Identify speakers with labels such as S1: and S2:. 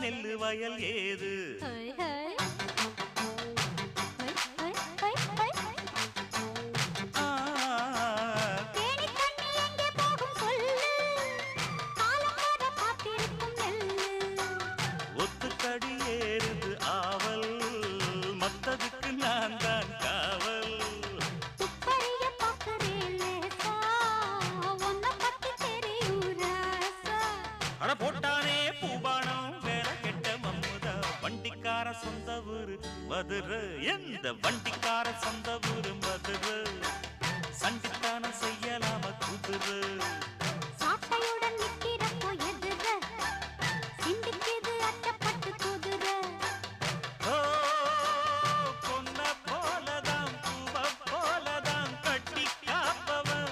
S1: நெல்லு வயல் ஏது ஒத்துக்கடி ஏறுது ஆவல் மத்ததுக்கு நான் தான் காவல் அட போட்டானே பூபானம் வேற கெட்ட மம்முதா வண்டிக்கார சொந்த ஊரு மதுரை எந்த வண்டிக்கார சொந்த